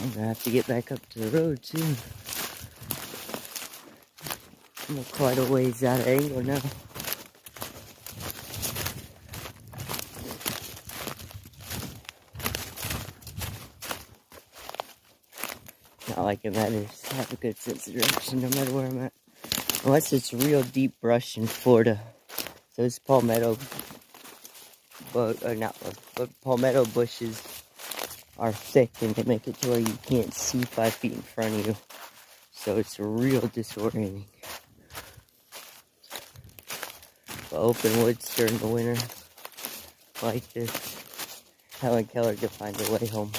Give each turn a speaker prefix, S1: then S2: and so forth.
S1: I'm gonna have to get back up to the road soon. I'm quite a ways out of angle now. Not like it matters. I have a good sense of direction no matter where I'm at. Unless it's real deep brush in Florida. Those palmetto, palmetto bushes are thick and they make it to where you can't see 5 feet in front of you. So it's real disorienting. But open woods during the winter like this, Helen Keller could find a way home.